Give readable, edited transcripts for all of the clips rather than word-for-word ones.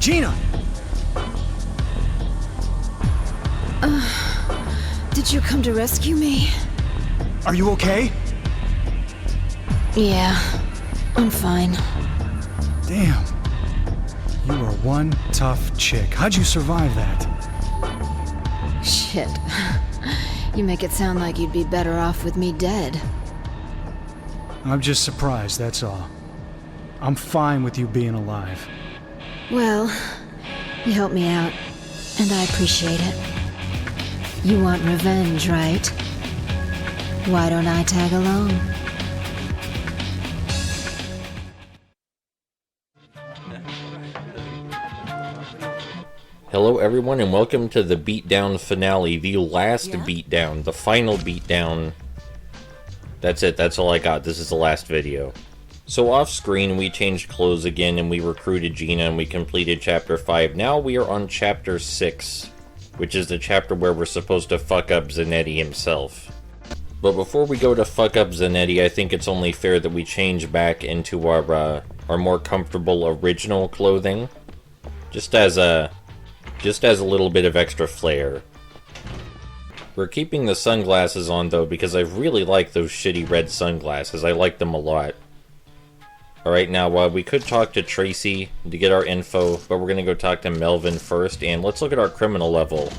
Gina! Did you come to rescue me? Are you okay? Yeah, I'm fine. Damn. You are one tough chick. How'd you survive that? Shit. You make it sound like you'd be better off with me dead. I'm just surprised, that's all. I'm fine with you being alive. Well, you helped me out, and I appreciate it. You want revenge, right? Why don't I tag along? Hello everyone and welcome to the Beatdown finale, the last beatdown, the final beatdown. That's it, that's all I got, this is the last video. So off screen we changed clothes again and we recruited Gina and we completed chapter 5. Now we are on chapter 6, which is the chapter where we're supposed to fuck up Zanetti himself. But before we go to fuck up Zanetti, I think it's only fair that we change back into our more comfortable original clothing. Just as a little bit of extra flair. We're keeping the sunglasses on though because I really like those shitty red sunglasses. I like them a lot. Alright, now we could talk to Tracy to get our info, but we're gonna go talk to Melvin first, and let's look at our criminal level.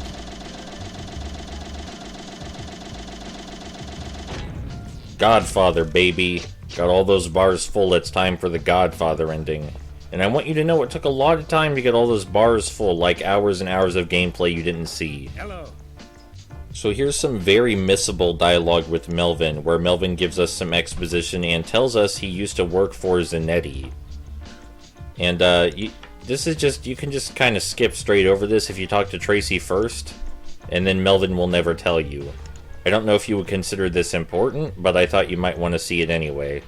Godfather, baby. Got all those bars full, it's time for the Godfather ending. And I want you to know it took a lot of time to get all those bars full, like hours and hours of gameplay you didn't see. Hello. So here's some very missable dialogue with Melvin, where Melvin gives us some exposition and tells us he used to work for Zanetti. And this is just, you can just kind of skip straight over this if you talk to Tracy first, and then Melvin will never tell you. I don't know if you would consider this important, but I thought you might want to see it anyway.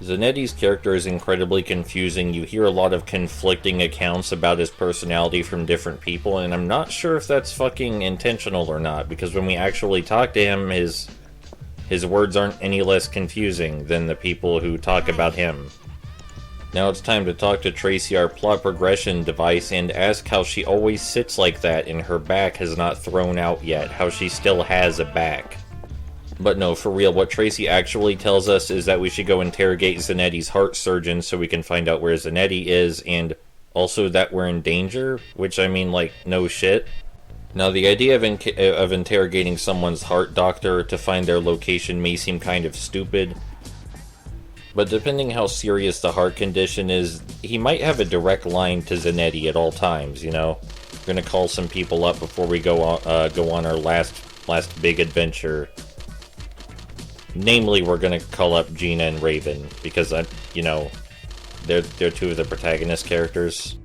Zanetti's character is incredibly confusing. You hear a lot of conflicting accounts about his personality from different people, and I'm not sure if that's fucking intentional or not, because when we actually talk to him, his words aren't any less confusing than the people who talk about him. Now it's time to talk to Tracy, our plot progression device, and ask how she always sits like that and her back has not thrown out yet, how she still has a back. But no, for real, what Tracy actually tells us is that we should go interrogate Zanetti's heart surgeon so we can find out where Zanetti is, and also that we're in danger, which I mean, like, no shit. Now, the idea of interrogating someone's heart doctor to find their location may seem kind of stupid, but depending how serious the heart condition is, he might have a direct line to Zanetti at all times, you know? We're gonna call some people up before we go on our last big adventure. Namely, we're gonna call up Gina and Raven, because, you know, they're two of the protagonist characters.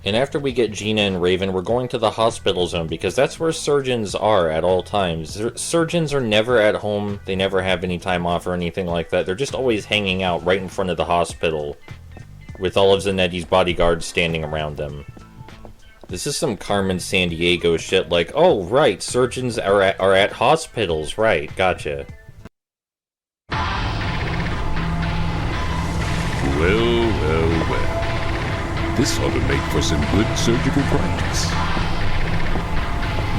And after we get Gina and Raven, we're going to the hospital zone, because that's where surgeons are at all times. Surgeons are never at home, they never have any time off or anything like that. They're just always hanging out right in front of the hospital, with all of Zanetti's bodyguards standing around them. This is some Carmen Sandiego shit, like, oh, right, surgeons are at hospitals, right, gotcha. Well. This ought to make for some good surgical practice.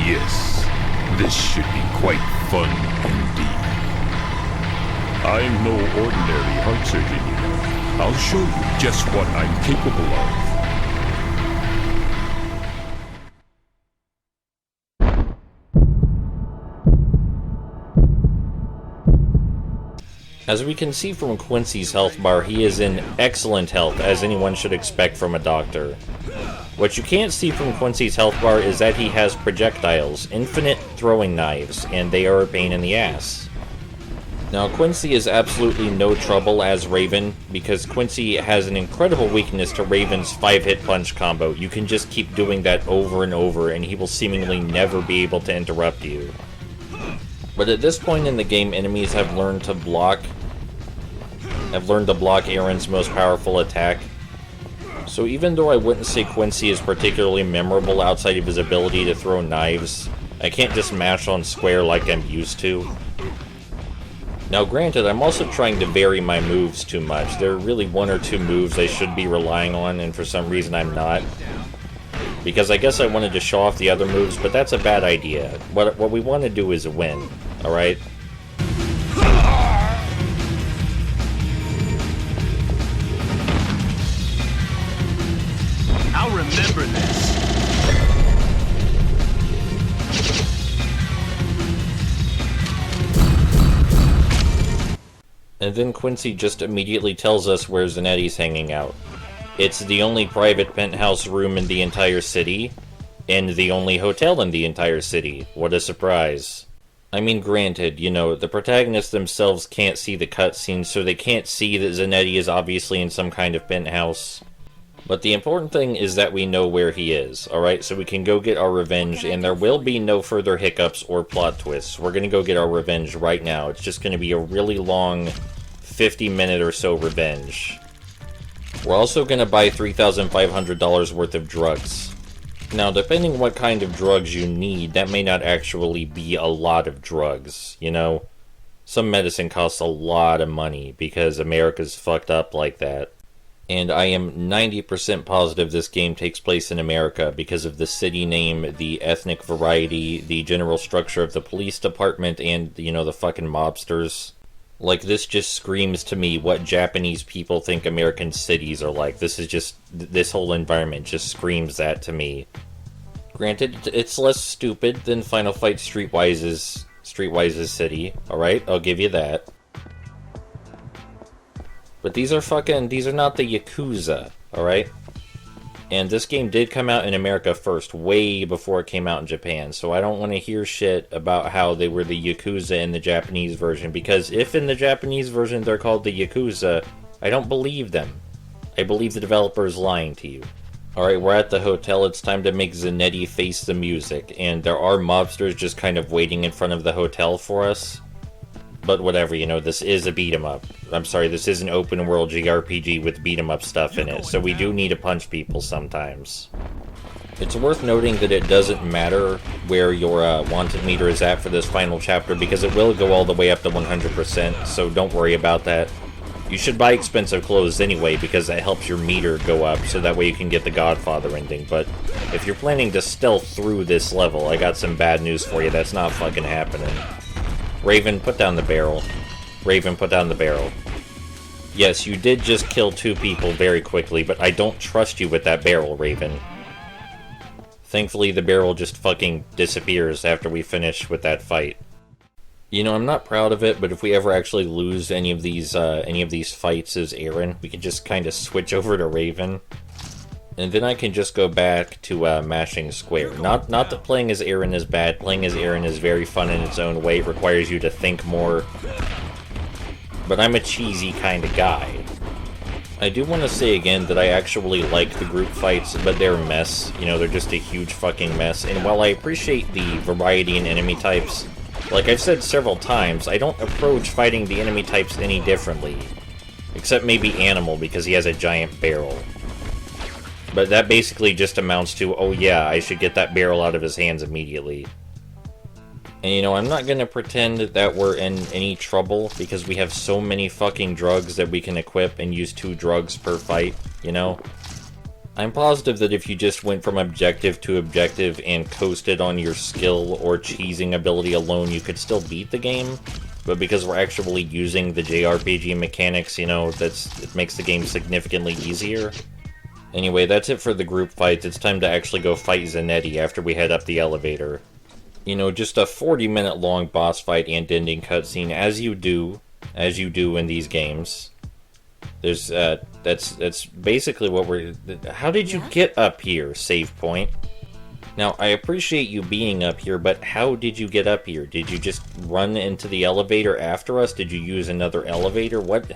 Yes, this should be quite fun indeed. I'm no ordinary heart surgeon, you know. I'll show you just what I'm capable of. As we can see from Quincy's health bar, he is in excellent health, as anyone should expect from a doctor. What you can't see from Quincy's health bar is that he has projectiles, infinite throwing knives, and they are a pain in the ass. Now, Quincy is absolutely no trouble as Raven, because Quincy has an incredible weakness to Raven's 5-hit punch combo. You can just keep doing that over and over, and he will seemingly never be able to interrupt you. But at this point in the game, enemies have learned to block Aaron's most powerful attack. So even though I wouldn't say Quincy is particularly memorable outside of his ability to throw knives, I can't just mash on square like I'm used to. Now granted, I'm also trying to vary my moves too much. There are really one or two moves I should be relying on, and for some reason I'm not. Because I guess I wanted to show off the other moves, but that's a bad idea. What we want to do is win, alright? I'll remember this. And then Quincy just immediately tells us where Zanetti's hanging out. It's the only private penthouse room in the entire city, and the only hotel in the entire city. What a surprise. I mean, granted, you know, the protagonists themselves can't see the cutscenes, so they can't see that Zanetti is obviously in some kind of penthouse. But the important thing is that we know where he is, alright? So we can go get our revenge, and there will be no further hiccups or plot twists. We're gonna go get our revenge right now. It's just gonna be a really long 50-minute or so revenge. We're also gonna buy $3,500 worth of drugs. Now, depending what kind of drugs you need, that may not actually be a lot of drugs, you know? Some medicine costs a lot of money, because America's fucked up like that. And I am 90% positive this game takes place in America because of the city name, the ethnic variety, the general structure of the police department, and, you know, the fucking mobsters. Like, this just screams to me what Japanese people think American cities are like. This whole environment just screams that to me. Granted, it's less stupid than Final Fight Streetwise's city, alright? I'll give you that. But these are not the Yakuza, alright? And this game did come out in America first, way before it came out in Japan, so I don't want to hear shit about how they were the Yakuza in the Japanese version, because if in the Japanese version they're called the Yakuza, I don't believe them. I believe the developer is lying to you. Alright, we're at the hotel, it's time to make Zanetti face the music, and there are mobsters just kind of waiting in front of the hotel for us. But whatever, you know, this is a beat-em-up. I'm sorry, this is an open-world JRPG with beat-em-up stuff in it, so we do need to punch people sometimes. It's worth noting that it doesn't matter where your wanted meter is at for this final chapter, because it will go all the way up to 100%, so don't worry about that. You should buy expensive clothes anyway, because that helps your meter go up, so that way you can get the Godfather ending, but if you're planning to stealth through this level, I got some bad news for you, that's not fucking happening. Raven, put down the barrel. Raven, put down the barrel. Yes, you did just kill 2 people very quickly, but I don't trust you with that barrel, Raven. Thankfully, the barrel just fucking disappears after we finish with that fight. You know, I'm not proud of it, but if we ever actually lose any of these fights as Aaron, we can just kind of switch over to Raven. And then I can just go back to mashing square. Not that playing as Aaron is bad. Playing as Aaron is very fun in its own way. It requires you to think more. But I'm a cheesy kind of guy. I do want to say again that I actually like the group fights, but they're a mess. You know, they're just a huge fucking mess. And while I appreciate the variety in enemy types, like I've said several times, I don't approach fighting the enemy types any differently. Except maybe Animal, because he has a giant barrel. But that basically just amounts to, oh yeah, I should get that barrel out of his hands immediately. And you know, I'm not gonna pretend that we're in any trouble, because we have so many fucking drugs that we can equip and use 2 drugs per fight, you know? I'm positive that if you just went from objective to objective and coasted on your skill or cheesing ability alone, you could still beat the game. But because we're actually using the JRPG mechanics, you know, it makes the game significantly easier. Anyway, that's it for the group fights. It's time to actually go fight Zanetti after we head up the elevator. You know, just a 40-minute long boss fight and ending cutscene, as you do in these games. There's, that's basically what we're... How did you get up here, save point? Now, I appreciate you being up here, but how did you get up here? Did you just run into the elevator after us? Did you use another elevator? What...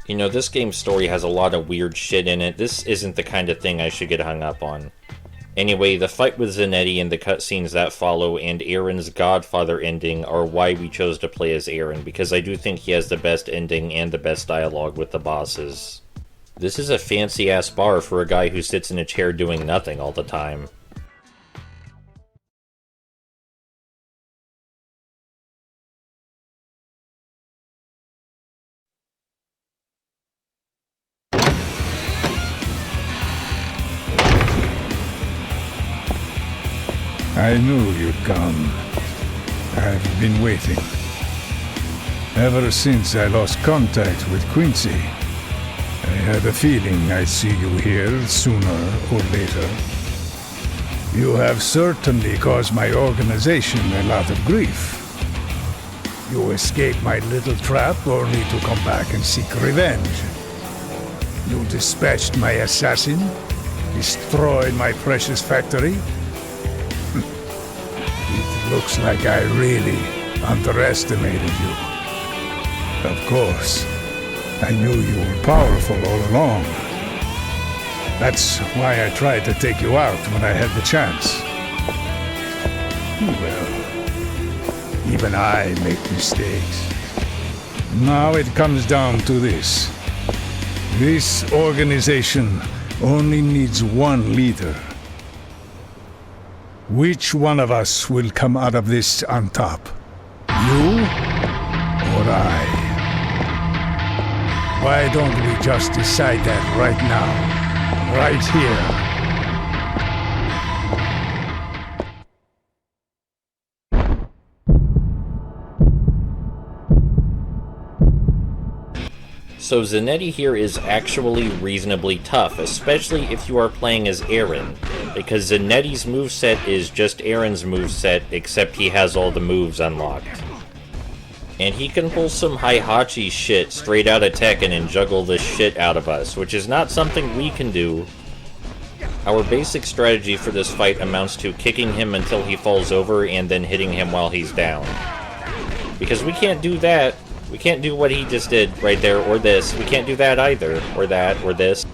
You know, this game's story has a lot of weird shit in it. This isn't the kind of thing I should get hung up on. Anyway, the fight with Zanetti and the cutscenes that follow and Aaron's Godfather ending are why we chose to play as Aaron, because I do think he has the best ending and the best dialogue with the bosses. This is a fancy-ass bar for a guy who sits in a chair doing nothing all the time. I knew you'd come. I've been waiting. Ever since I lost contact with Quincy, I had a feeling I'd see you here sooner or later. You have certainly caused my organization a lot of grief. You escaped my little trap only to come back and seek revenge. You dispatched my assassin, destroyed my precious factory. It looks like I really underestimated you. Of course, I knew you were powerful all along. That's why I tried to take you out when I had the chance. Well, even I make mistakes. Now it comes down to this. This organization only needs one leader. Which one of us will come out of this on top? You or I? Why don't we just decide that right now? Right here. So Zanetti here is actually reasonably tough, especially if you are playing as Aaron, because Zanetti's moveset is just Aaron's moveset, except he has all the moves unlocked. And he can pull some Heihachi shit straight out of Tekken and juggle the shit out of us, which is not something we can do. Our basic strategy for this fight amounts to kicking him until he falls over and then hitting him while he's down. Because we can't do that. We can't do what he just did right there, or this. We can't do that either, or that, or this.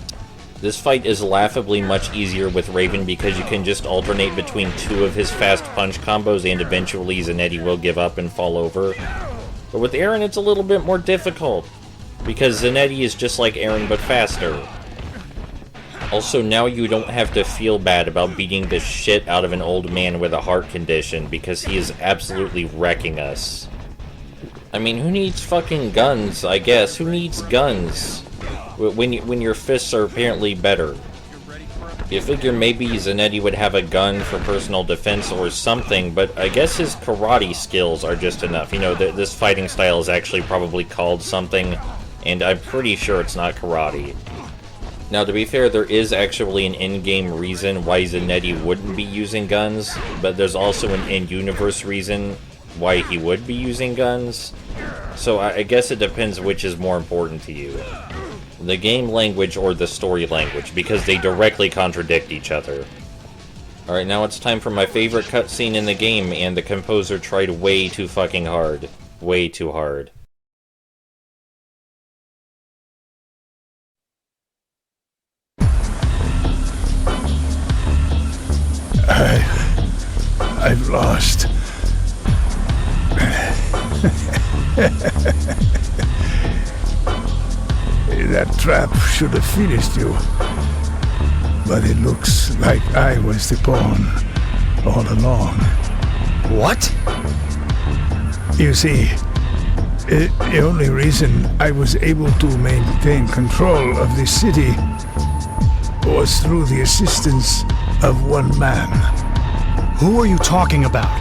This fight is laughably much easier with Raven because you can just alternate between two of his fast punch combos and eventually Zanetti will give up and fall over. But with Aaron it's a little bit more difficult, because Zanetti is just like Aaron but faster. Also, now you don't have to feel bad about beating the shit out of an old man with a heart condition, because he is absolutely wrecking us. I mean, who needs fucking guns, I guess? Who needs guns? When your fists are apparently better. You figure maybe Zanetti would have a gun for personal defense or something, but I guess his karate skills are just enough. You know, this fighting style is actually probably called something, and I'm pretty sure it's not karate. Now, to be fair, there is actually an in-game reason why Zanetti wouldn't be using guns, but there's also an in-universe reason why he would be using guns. So I guess it depends which is more important to you. The game language or the story language, because they directly contradict each other. Alright, now it's time for my favorite cutscene in the game, and the composer tried way too fucking hard. Way too hard. I've lost. That trap should have finished you. But it looks like I was the pawn all along. What? You see, the only reason I was able to maintain control of this city was through the assistance of one man. Who are you talking about?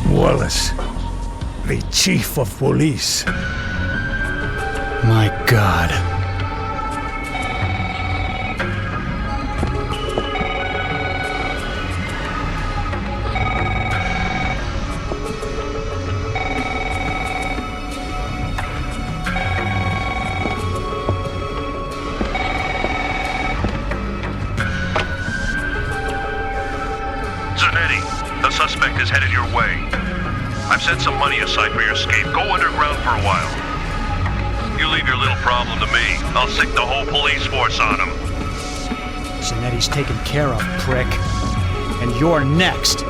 Wallace, the chief of police. My God. Zanetti, the suspect is headed your way. I've set some money aside for your escape. Go underground for a while. You leave your little problem to me. I'll sick the whole police force on him. Zanetti's taken care of, prick. And you're next.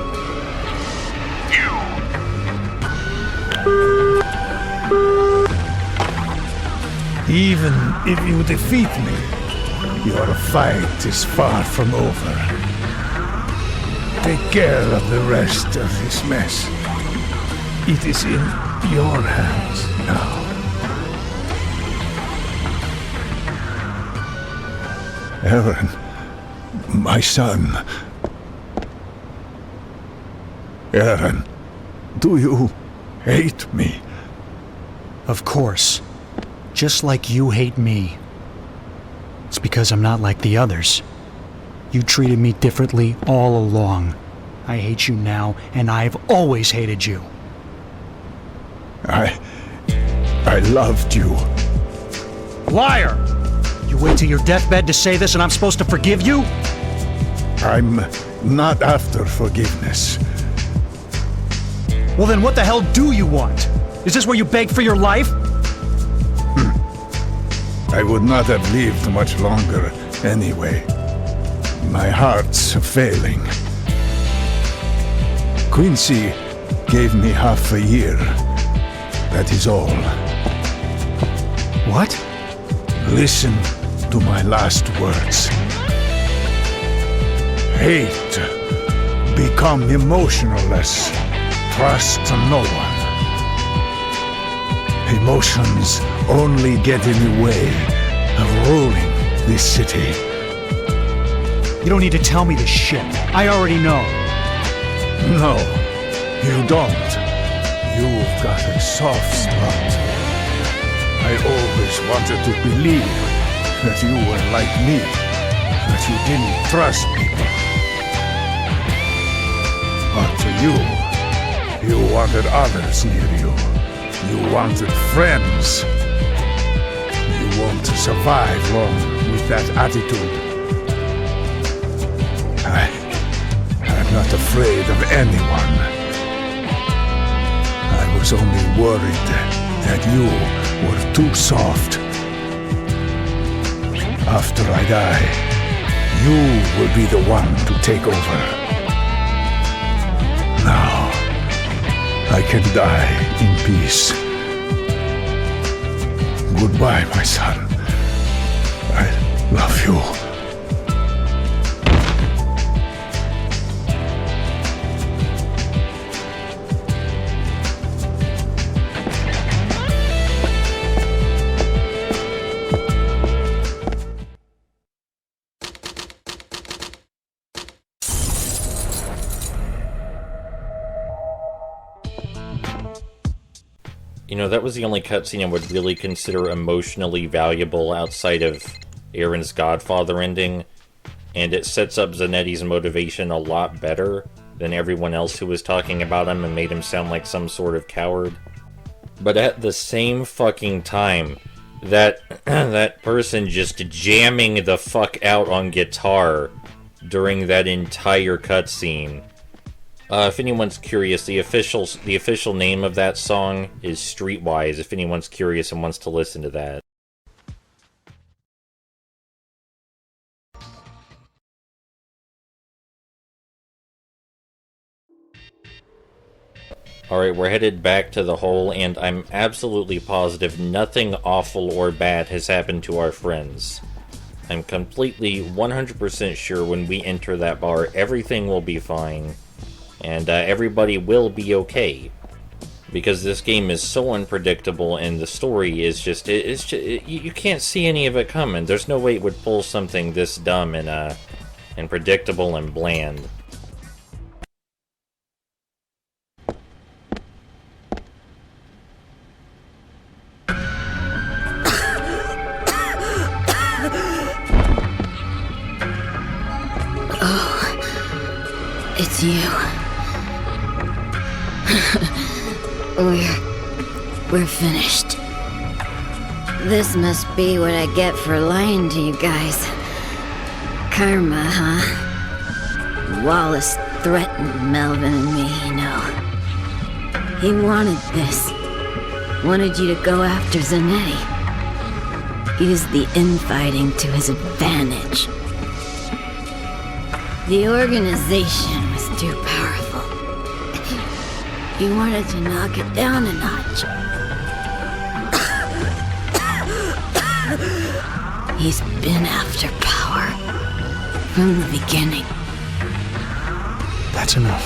You. Even if you defeat me, your fight is far from over. Take care of the rest of this mess. It is in your hands now. Aaron, my son. Aaron, do you hate me? Of course. Just like you hate me. It's because I'm not like the others. You treated me differently all along. I hate you now, and I've always hated you. I loved you. Liar! You wait till your deathbed to say this and I'm supposed to forgive you? I'm not after forgiveness. Well then what the hell do you want? Is this where you beg for your life? I would not have lived much longer anyway. My heart's failing. Quincy gave me half a year. That is all. What? Listen to my last words. Hate. Become emotionless. Trust no one. Emotions only get in the way of ruling this city. You don't need to tell me this shit. I already know. No, you don't. You've got a soft spot. I always wanted to believe that you were like me, that you didn't trust people. But you wanted others near you. You wanted friends. You won't survive long with that attitude. I'm not afraid of anyone. I was only worried that you were too soft. After I die, you will be the one to take over. Now, I can die in peace. Goodbye, my son. I love you. You know, that was the only cutscene I would really consider emotionally valuable outside of Aaron's Godfather ending, and it sets up Zanetti's motivation a lot better than everyone else who was talking about him and made him sound like some sort of coward. But at the same fucking time, that person just jamming the fuck out on guitar during that entire cutscene. If anyone's curious, the official name of that song is Streetwise, if anyone's curious and wants to listen to that. Alright, we're headed back to the hole, and I'm absolutely positive nothing awful or bad has happened to our friends. I'm completely 100% sure when we enter that bar, everything will be fine. And everybody will be okay, because this game is so unpredictable, and the story is just, you can't see any of it coming. There's no way it would pull something this dumb and predictable and bland. Oh, it's you. We're finished. This must be what I get for lying to you guys. Karma, huh? Wallace threatened Melvin and me, you know. He wanted this. Wanted you to go after Zanetti. Used the infighting to his advantage. The organization was too powerful. He wanted to knock it down a notch. He's been after power from the beginning. That's enough.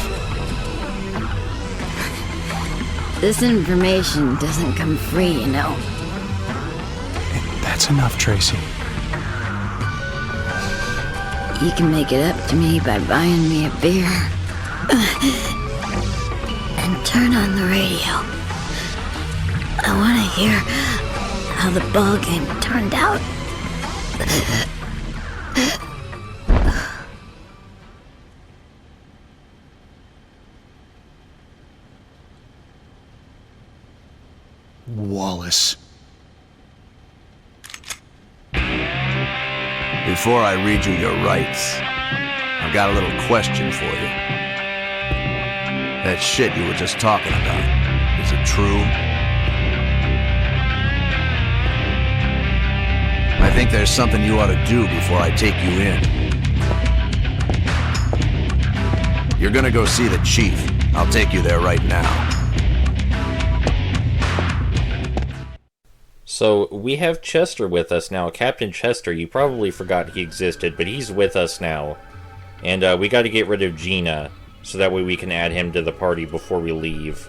This information doesn't come free, you know. That's enough, Tracy. You can make it up to me by buying me a beer. and turn on the radio. I want to hear how the ball game turned out. Wallace. Before I read you your rights, I've got a little question for you. That shit you were just talking about, is it true? I think there's something you ought to do before I take you in. You're gonna go see the chief. I'll take you there right now. So, we have Chester with us now. Captain Chester, you probably forgot he existed, but he's with us now. And we gotta get rid of Gina, so that way we can add him to the party before we leave.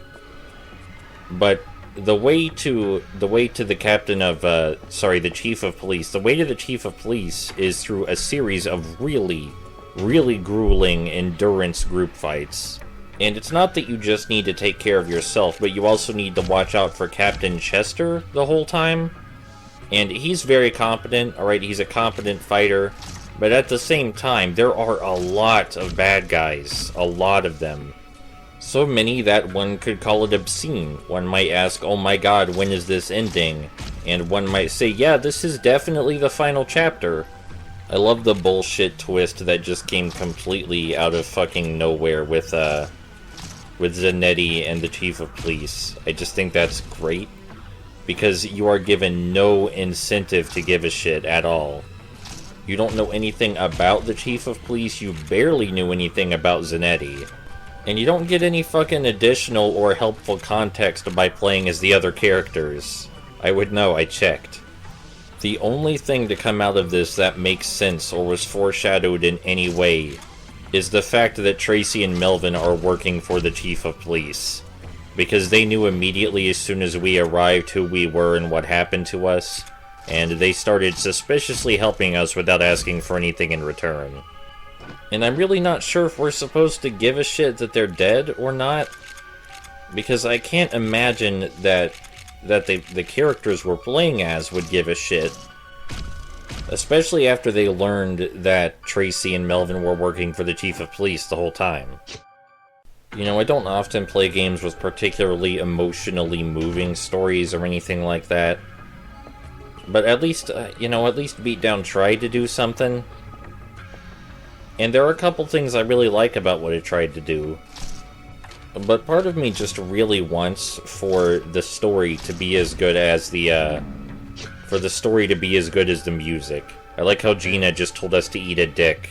But the way to the captain of, the chief of police, the way to the chief of police is through a series of really, really grueling endurance group fights. And it's not that you just need to take care of yourself, but you also need to watch out for Captain Chester the whole time. And he's very competent, alright, he's a competent fighter, but at the same time, there are a lot of bad guys, a lot of them. So many that one could call it obscene. One might ask, oh my god, when is this ending? And one might say, yeah, this is definitely the final chapter. I love the bullshit twist that just came completely out of fucking nowhere with Zanetti and the chief of police. I just think that's great, because you are given no incentive to give a shit at all. You don't know anything about the chief of police, you barely knew anything about Zanetti. And you don't get any fucking additional or helpful context by playing as the other characters. I would know, I checked. The only thing to come out of this that makes sense or was foreshadowed in any way is the fact that Tracy and Melvin are working for the chief of police. Because they knew immediately as soon as we arrived who we were and what happened to us, and they started suspiciously helping us without asking for anything in return. And I'm really not sure if we're supposed to give a shit that they're dead or not, because I can't imagine that the characters we're playing as would give a shit. Especially after they learned that Tracy and Melvin were working for the chief of police the whole time. You know, I don't often play games with particularly emotionally moving stories or anything like that. But at least, at least Beatdown tried to do something. And there are a couple things I really like about what it tried to do. But part of me just really wants for the story to be as good as the music. I like how Gina just told us to eat a dick.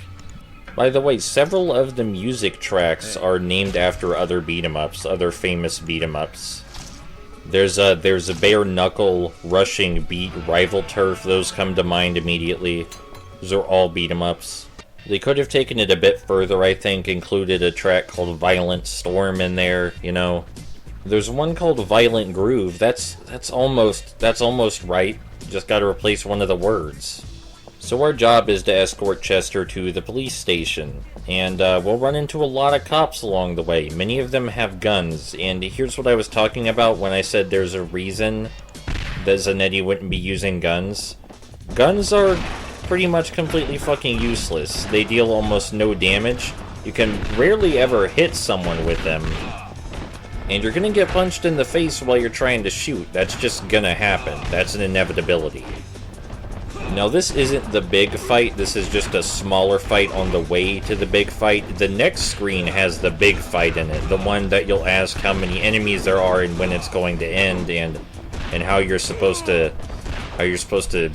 By the way, several of the music tracks are named after other beat-em-ups, other famous beat-em-ups. There's a bare knuckle rushing beat, Rival Turf, those come to mind immediately. Those are all beat-em-ups. They could have taken it a bit further, I think, included a track called Violent Storm in there, you know. There's one called Violent Groove, that's almost right. Just gotta replace one of the words. So our job is to escort Chester to the police station, and we'll run into a lot of cops along the way. Many of them have guns, and here's what I was talking about when I said there's a reason that Zanetti wouldn't be using guns. Guns are pretty much completely fucking useless. They deal almost no damage. You can rarely ever hit someone with them. And you're gonna get punched in the face while you're trying to shoot. That's just gonna happen. That's an inevitability. Now, this isn't the big fight. This is just a smaller fight on the way to the big fight. The next screen has the big fight in it. The one that you'll ask how many enemies there are and when it's going to end, and how you're supposed to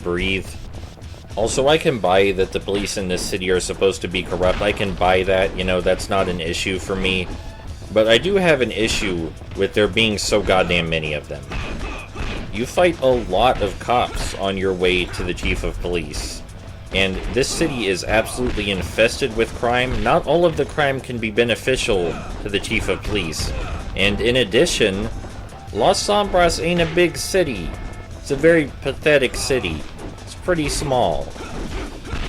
breathe. Also, I can buy that the police in this city are supposed to be corrupt. I can buy that. You know, that's not an issue for me. But I do have an issue with there being so goddamn many of them. You fight a lot of cops on your way to the chief of police. And this city is absolutely infested with crime. Not all of the crime can be beneficial to the chief of police. And in addition, Los Sombras ain't a big city. It's a very pathetic city. It's pretty small.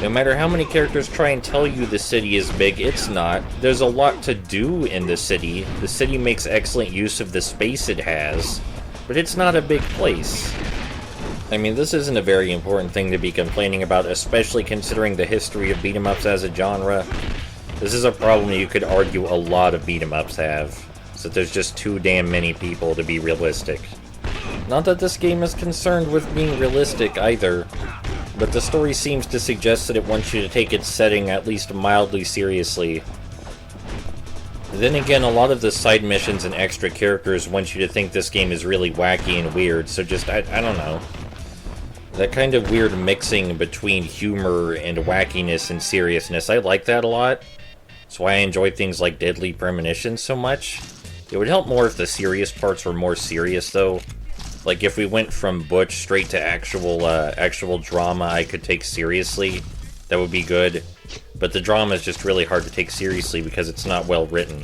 No matter how many characters try and tell you the city is big, it's not. There's a lot to do in the city. The city makes excellent use of the space it has, but it's not a big place. I mean, this isn't a very important thing to be complaining about, especially considering the history of beat-em-ups as a genre. This is a problem you could argue a lot of beat-em-ups have, so there's just too damn many people to be realistic. Not that this game is concerned with being realistic either, but the story seems to suggest that it wants you to take its setting at least mildly seriously. Then again, a lot of the side missions and extra characters want you to think this game is really wacky and weird, so just, I don't know. That kind of weird mixing between humor and wackiness and seriousness, I like that a lot. That's why I enjoy things like Deadly Premonition so much. It would help more if the serious parts were more serious, though. Like, if we went from Butch straight to actual drama I could take seriously, that would be good. But the drama is just really hard to take seriously because it's not well written.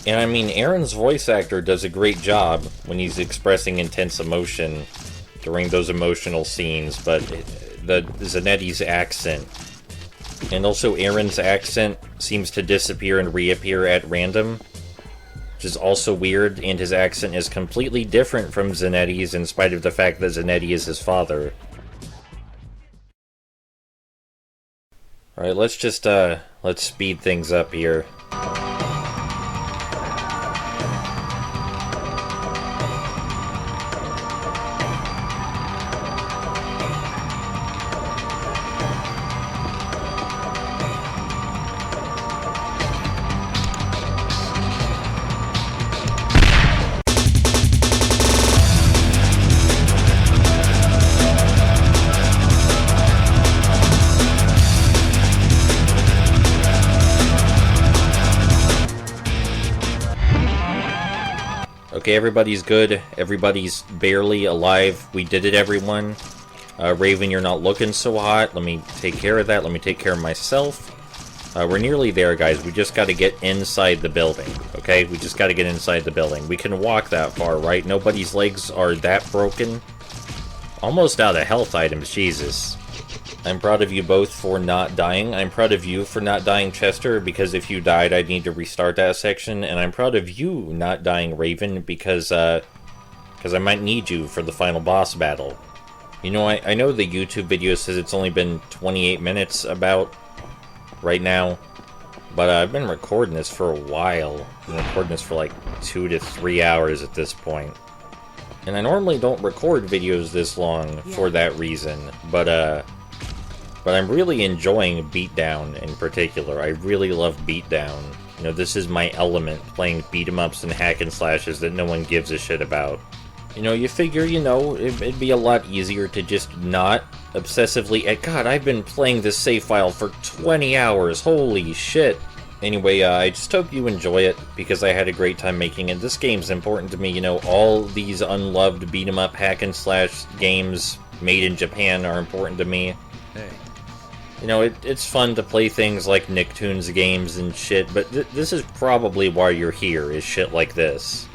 And I mean, Aaron's voice actor does a great job when he's expressing intense emotion during those emotional scenes, but Zanetti's accent, and also Aaron's accent, seems to disappear and reappear at random, which is also weird, and his accent is completely different from Zanetti's in spite of the fact that Zanetti is his father. Alright, let's speed things up here. Okay, everybody's good. Everybody's barely alive. We did it, everyone. Raven, you're not looking so hot. Let me take care of that. Let me take care of myself. We're nearly there, guys. We just got to get inside the building, okay? We just got to get inside the building. We can walk that far, right? Nobody's legs are that broken. Almost out of health items, Jesus. I'm proud of you both for not dying. I'm proud of you for not dying, Chester, because if you died, I'd need to restart that section. And I'm proud of you not dying, Raven, because I might need you for the final boss battle. You know, I know the YouTube video says it's only been 28 minutes about right now, but I've been recording this for a while. I've been recording this for like 2 to 3 hours at this point. And I normally don't record videos this long for that reason, but I'm really enjoying Beatdown in particular. I really love Beatdown. You know, this is my element, playing beat-em-ups and hack and slashes that no one gives a shit about. You know, you figure, you know, it'd be a lot easier to just not obsessively... God, I've been playing this save file for 20 hours, holy shit. Anyway, I just hope you enjoy it, because I had a great time making it. This game's important to me, you know, all these unloved beat-em-up hack and slash games made in Japan are important to me. Hey. You know, it's fun to play things like Nicktoons games and shit, but this is probably why you're here, is shit like this.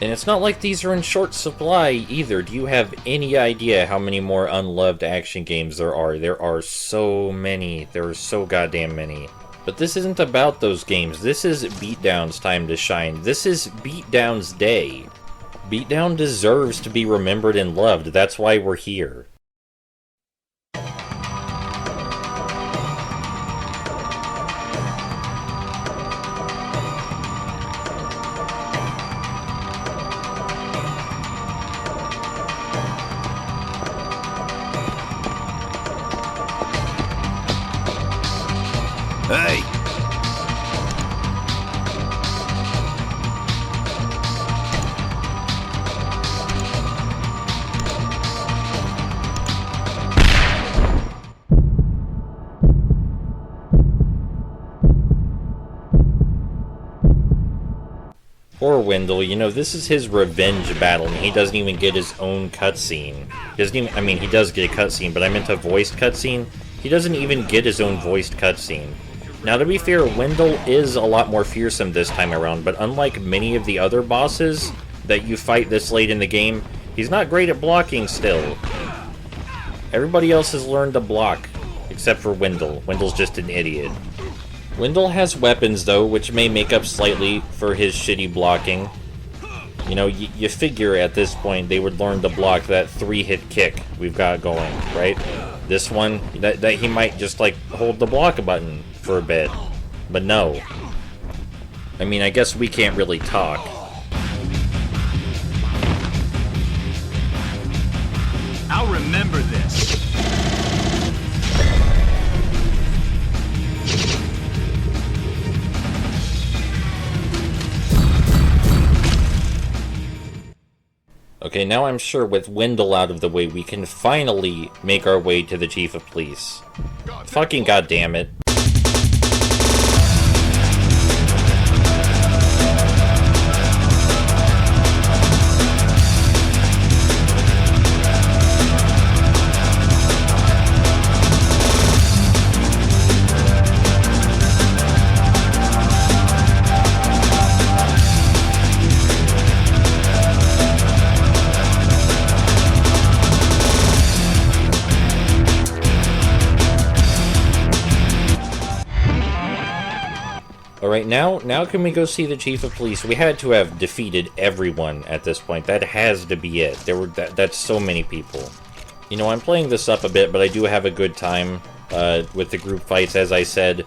And it's not like these are in short supply, either. Do you have any idea how many more unloved action games there are? There are so many. There are so goddamn many. But this isn't about those games. This is Beatdown's time to shine. This is Beatdown's day. Beatdown deserves to be remembered and loved. That's why we're here. Hey! Poor Wendell, you know, this is his revenge battle, and he doesn't even get his own cutscene. He doesn't even, I mean, he does get a cutscene, but I meant a voiced cutscene. He doesn't even get his own voiced cutscene. Now, to be fair, Wendell is a lot more fearsome this time around, but unlike many of the other bosses that you fight this late in the game, he's not great at blocking still. Everybody else has learned to block. Except for Wendell. Wendell's just an idiot. Wendell has weapons, though, which may make up slightly for his shitty blocking. You know, you figure at this point they would learn to block that 3-hit kick we've got going, right? This one, that he might just, like, hold the block button for a bit. But no. I mean, I guess we can't really talk. I'll remember this. Okay, now I'm sure with Wendell out of the way, we can finally make our way to the Chief of Police. Fucking goddammit. Alright, now can we go see the Chief of Police? We had to have defeated everyone at this point. That has to be it. That's so many people. You know, I'm playing this up a bit, but I do have a good time with the group fights, as I said.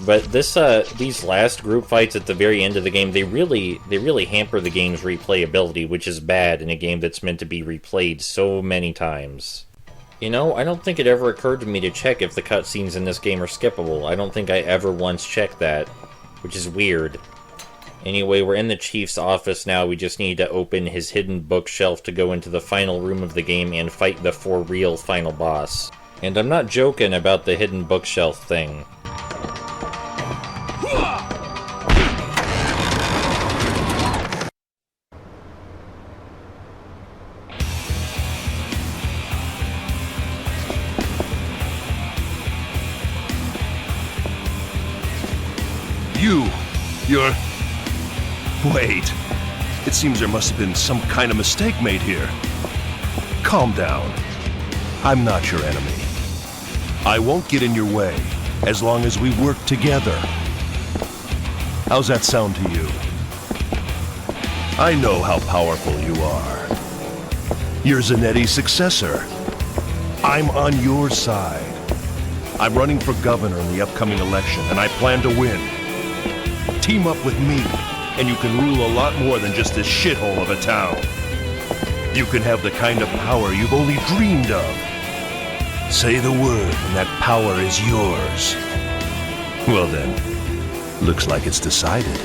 But these last group fights at the very end of the game, they really hamper the game's replayability, which is bad in a game that's meant to be replayed so many times. You know, I don't think it ever occurred to me to check if the cutscenes in this game are skippable. I don't think I ever once checked that, which is weird. Anyway, we're in the Chief's office now. We just need to open his hidden bookshelf to go into the final room of the game and fight the for real final boss. And I'm not joking about the hidden bookshelf thing. You're... Wait. It seems there must have been some kind of mistake made here. Calm down. I'm not your enemy. I won't get in your way as long as we work together. How's that sound to you? I know how powerful you are. You're Zanetti's successor. I'm on your side. I'm running for governor in the upcoming election, and I plan to win. Team up with me, and you can rule a lot more than just this shithole of a town. You can have the kind of power you've only dreamed of. Say the word, and that power is yours. Well then, looks like it's decided.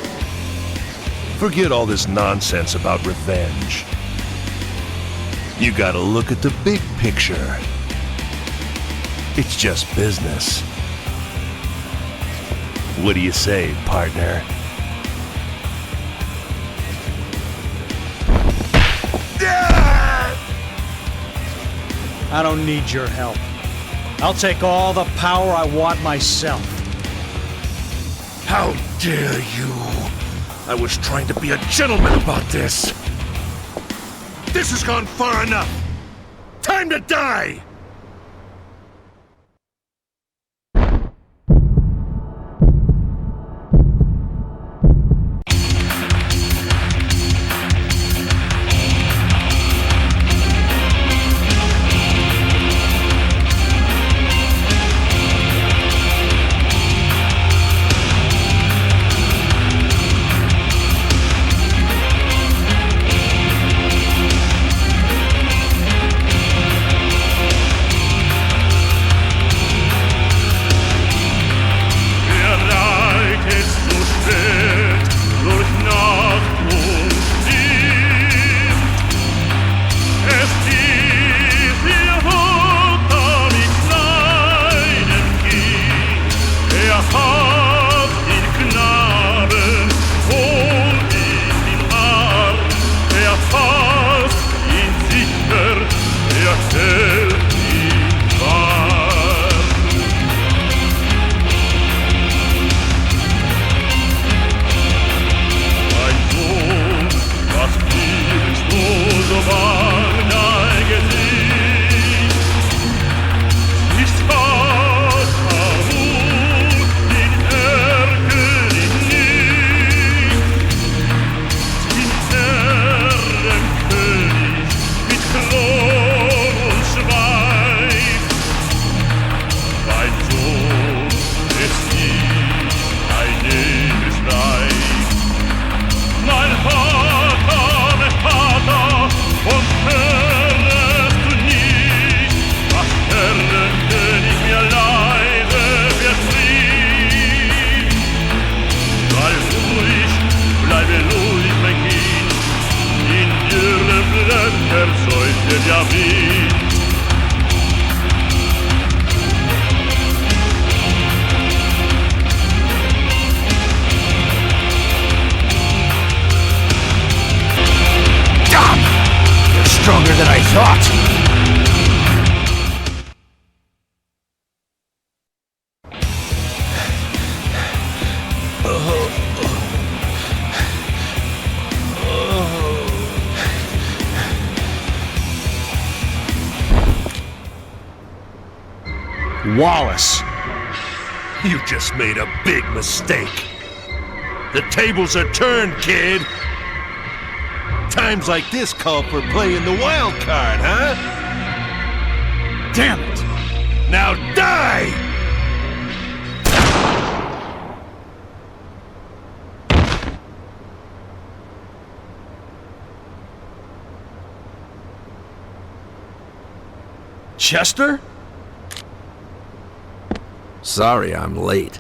Forget all this nonsense about revenge. You gotta look at the big picture. It's just business. What do you say, partner? I don't need your help. I'll take all the power I want myself. How dare you! I was trying to be a gentleman about this! This has gone far enough! Time to die! thought! Wallace! You just made a big mistake. The tables are turned, kid. Times like this call for playing the wild card, huh? Damn it! Now die! Chester? Sorry I'm late.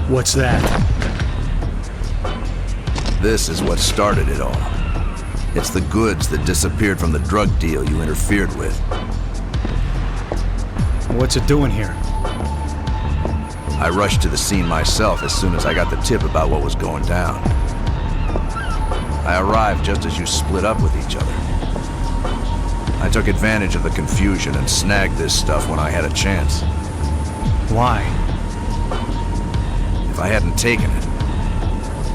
What's that? This is what started it all. It's the goods that disappeared from the drug deal you interfered with. What's it doing here? I rushed to the scene myself as soon as I got the tip about what was going down. I arrived just as you split up with each other. I took advantage of the confusion and snagged this stuff when I had a chance. Why? If I hadn't taken it,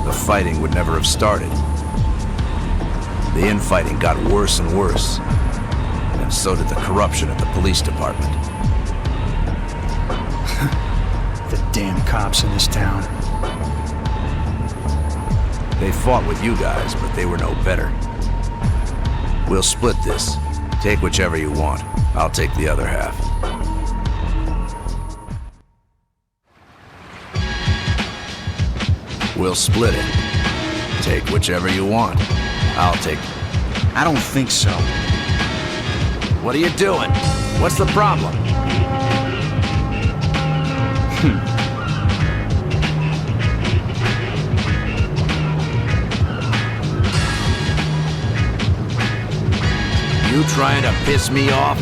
the fighting would never have started. The infighting got worse and worse, and so did the corruption at the police department. The damn cops in this town. They fought with you guys, but they were no better. We'll split this. Take whichever you want. I'll take the other half. We'll split it. Take whichever you want. I'll take... I don't think so. What are you doing? What's the problem? You trying to piss me off?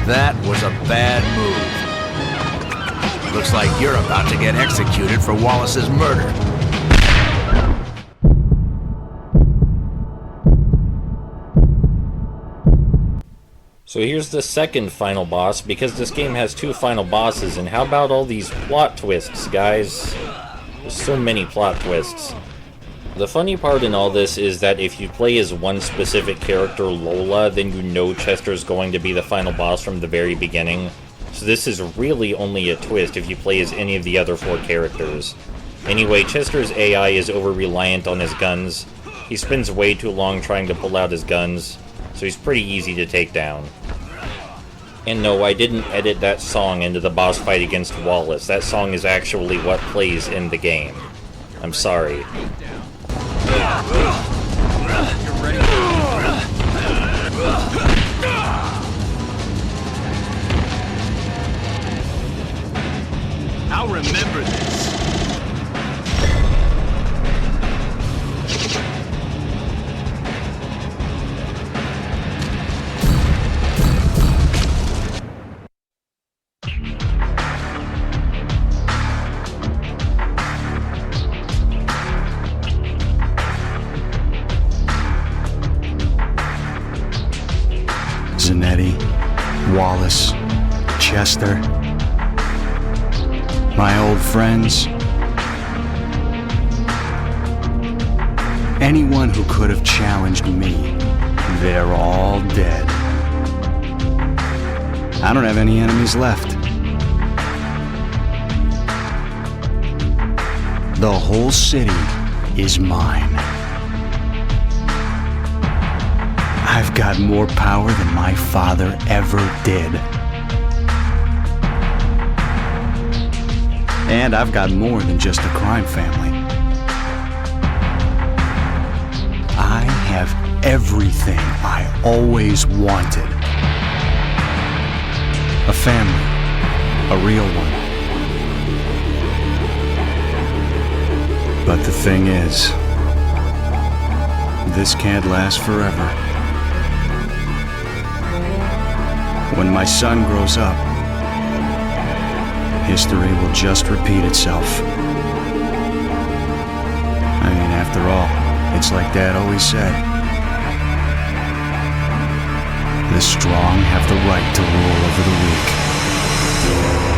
That was a bad move. Looks like you're about to get executed for Wallace's murder. So here's the second final boss, because this game has two final bosses, and how about all these plot twists, guys? There's so many plot twists. The funny part in all this is that if you play as one specific character, Lola, then you know Chester's going to be the final boss from the very beginning. So this is really only a twist if you play as any of the other four characters. Anyway, Chester's AI is over-reliant on his guns. He spends way too long trying to pull out his guns, so he's pretty easy to take down. And no, I didn't edit that song into the boss fight against Wallace. That song is actually what plays in the game. I'm sorry. I'll remember this. Zanetti, Wallace, Chester, my old friends, anyone who could have challenged me, they're all dead. I don't have any enemies left. The whole city is mine. I've got more power than my father ever did. And I've got more than just a crime family. I have everything I always wanted. A family, a real one. But the thing is, This can't last forever. When my son grows up, history will just repeat itself. I mean, after all, it's like Dad always said. The strong have the right to rule over the weak.